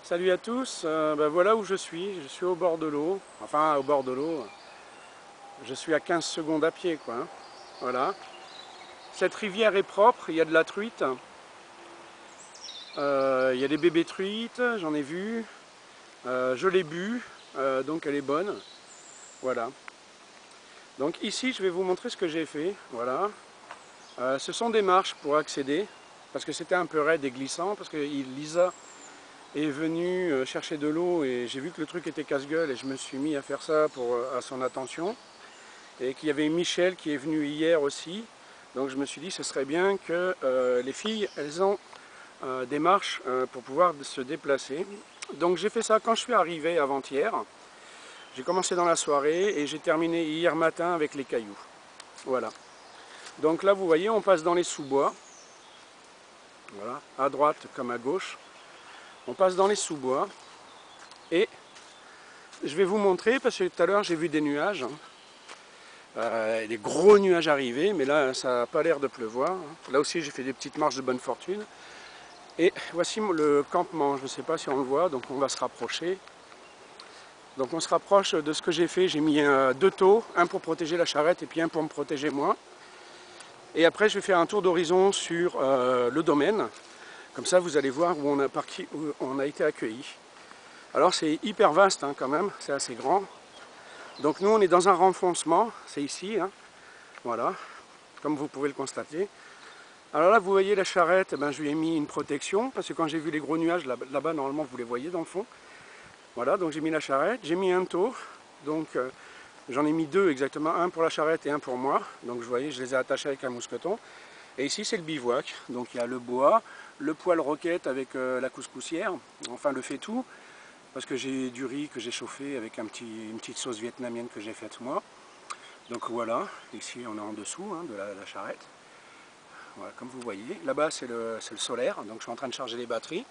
Salut à tous, voilà où je suis au bord de l'eau, enfin au bord de l'eau, je suis à 15 secondes à pied quoi, hein. Voilà. Cette rivière est propre, il y a de la truite, il y a des bébés truites, j'en ai vu, je l'ai bu, donc elle est bonne, voilà. Donc ici je vais vous montrer ce que j'ai fait, voilà. Ce sont des marches pour accéder, parce que c'était un peu raide et glissant, parce que Lisa est venue chercher de l'eau et j'ai vu que le truc était casse-gueule et je me suis mis à faire ça à son attention. Et qu'il y avait Michel qui est venu hier aussi. Donc je me suis dit ce serait bien que les filles, elles ont des marches pour pouvoir se déplacer. Donc j'ai fait ça quand je suis arrivé avant-hier. J'ai commencé dans la soirée et j'ai terminé hier matin avec les cailloux. Voilà. Donc là vous voyez, on passe dans les sous-bois. Voilà, à droite comme à gauche. On passe dans les sous-bois. Et je vais vous montrer, parce que tout à l'heure j'ai vu des nuages. Des gros nuages arrivés, mais là ça n'a pas l'air de pleuvoir. Là aussi j'ai fait des petites marches de bonne fortune. Et voici le campement, je ne sais pas si on le voit, donc on va se rapprocher. Donc on se rapproche de ce que j'ai fait, j'ai mis deux taux, un pour protéger la charrette et puis un pour me protéger moi. Et après je vais faire un tour d'horizon sur le domaine, comme ça vous allez voir où on a été accueillis. Alors c'est hyper vaste hein, quand même, c'est assez grand. Donc nous on est dans un renfoncement, c'est ici, hein, voilà, comme vous pouvez le constater. Alors là vous voyez la charrette, je lui ai mis une protection, parce que quand j'ai vu les gros nuages là-bas, normalement vous les voyez dans le fond. Voilà, donc j'ai mis la charrette, j'ai mis un taux, donc j'en ai mis deux exactement, un pour la charrette et un pour moi. Donc vous voyez, je les ai attachés avec un mousqueton. Et ici c'est le bivouac, donc il y a le bois, le poêle roquette avec la couscoussière, enfin le fait-tout, parce que j'ai du riz que j'ai chauffé avec une petite sauce vietnamienne que j'ai faite moi. Donc voilà, ici on est en dessous hein, de la charrette. Voilà, comme vous voyez, là-bas c'est le solaire, donc je suis en train de charger les batteries.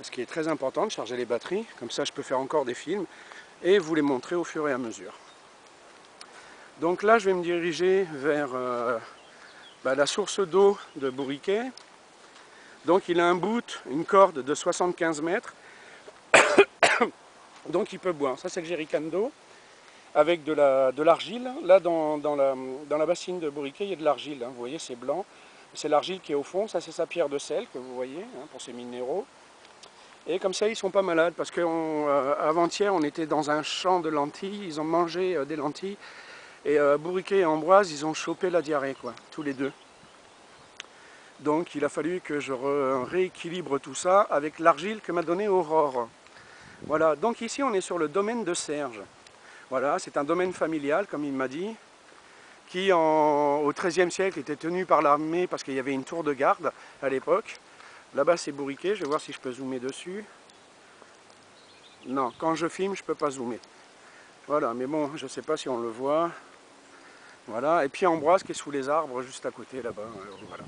Ce qui est très important de charger les batteries, comme ça je peux faire encore des films et vous les montrer au fur et à mesure. Donc là je vais me diriger vers la source d'eau de Bourriquet. Donc il a un bout, une corde de 75 mètres, donc il peut boire. Ça c'est le jerrycan d'eau avec de l'argile. Là dans la bassine de Bourriquet il y a de l'argile, hein. Vous voyez c'est blanc, c'est l'argile qui est au fond, ça c'est sa pierre de sel que vous voyez hein, pour ses minéraux. Et comme ça, ils ne sont pas malades, parce qu'avant-hier, on était dans un champ de lentilles, ils ont mangé des lentilles, et Bourriquet et Ambroise, ils ont chopé la diarrhée, quoi, tous les deux. Donc il a fallu que je rééquilibre tout ça avec l'argile que m'a donnée Aurore. Voilà, donc ici on est sur le domaine de Serge. Voilà, c'est un domaine familial, comme il m'a dit, qui au XIIIe siècle était tenu par l'armée parce qu'il y avait une tour de garde à l'époque. Là-bas c'est Bourriquet, je vais voir si je peux zoomer dessus. Non, quand je filme, je ne peux pas zoomer. Voilà, mais bon, je ne sais pas si on le voit. Voilà, et puis Ambroise qui est sous les arbres juste à côté là-bas. Voilà.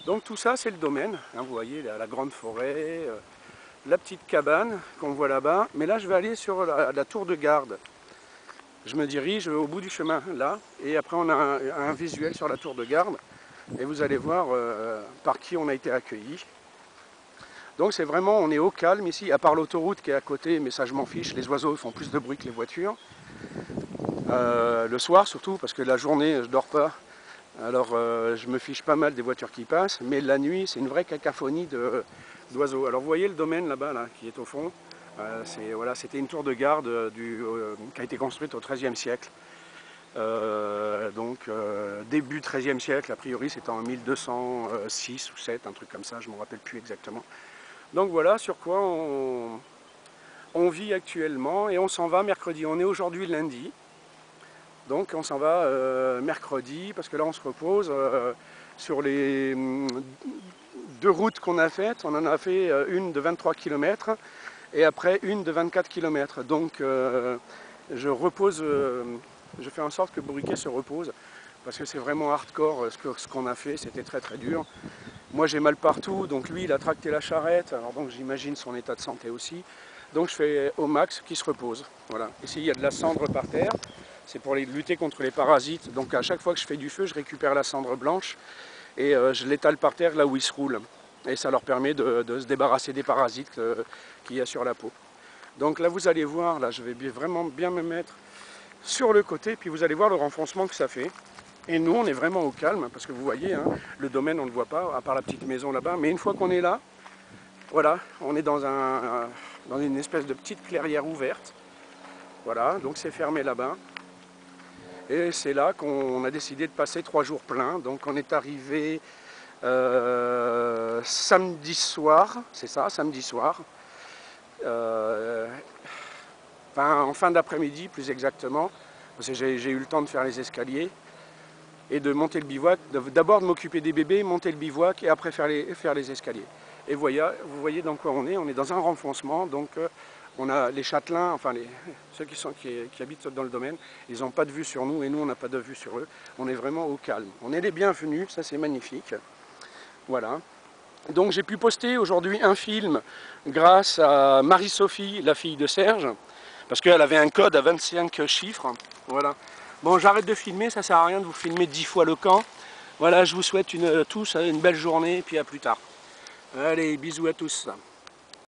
Donc tout ça, c'est le domaine. Hein, vous voyez, la grande forêt, la petite cabane qu'on voit là-bas. Mais là, je vais aller sur la tour de garde. Je me dirige au bout du chemin, là. Et après, on a un visuel sur la tour de garde. Et vous allez voir par qui on a été accueillis. Donc c'est vraiment, on est au calme ici, à part l'autoroute qui est à côté, mais ça je m'en fiche, les oiseaux font plus de bruit que les voitures. Le soir surtout, parce que la journée je dors pas, alors je me fiche pas mal des voitures qui passent, mais la nuit c'est une vraie cacophonie d'oiseaux. Alors vous voyez le domaine là-bas, là, qui est au fond, voilà, c'était une tour de garde qui a été construite au XIIIe siècle. Début XIIIe siècle, a priori c'était en 1206 ou 7, un truc comme ça, je ne me rappelle plus exactement. Donc voilà sur quoi on vit actuellement et on s'en va mercredi. On est aujourd'hui lundi, donc on s'en va mercredi parce que là on se repose sur les deux routes qu'on a faites. On en a fait une de 23 km et après une de 24 km. Donc je repose, je fais en sorte que Bourriquet se repose parce que c'est vraiment hardcore ce qu'on a fait, c'était très très dur. Moi j'ai mal partout, donc lui il a tracté la charrette, alors donc j'imagine son état de santé aussi. Donc je fais au max qu'il se repose. Voilà. Ici il y a de la cendre par terre, c'est pour lutter contre les parasites. Donc à chaque fois que je fais du feu, je récupère la cendre blanche et je l'étale par terre là où il se roule. et ça leur permet de se débarrasser des parasites qu'il y a sur la peau. Donc là vous allez voir, là je vais vraiment bien me mettre sur le côté, puis vous allez voir le renfoncement que ça fait. Et nous on est vraiment au calme, parce que vous voyez, hein, le domaine on ne le voit pas, à part la petite maison là-bas, mais une fois qu'on est là, voilà, on est dans une espèce de petite clairière ouverte. Voilà, donc c'est fermé là-bas. Et c'est là qu'on a décidé de passer 3 jours pleins. Donc on est arrivé samedi soir, c'est ça, samedi soir. En fin d'après-midi plus exactement, parce que j'ai eu le temps de faire les escaliers et de monter le bivouac, d'abord de m'occuper des bébés, monter le bivouac et après faire les escaliers. Et vous voyez dans quoi on est dans un renfoncement, donc on a les châtelains, enfin ceux qui habitent dans le domaine, ils n'ont pas de vue sur nous et nous on n'a pas de vue sur eux, on est vraiment au calme. On est les bienvenus, ça c'est magnifique. Voilà. Donc j'ai pu poster aujourd'hui un film grâce à Marie-Sophie, la fille de Serge, parce qu'elle avait un code à 25 chiffres. Voilà. Bon, j'arrête de filmer, ça sert à rien de vous filmer 10 fois le camp. Voilà, je vous souhaite tous une belle journée et puis à plus tard. Allez, bisous à tous.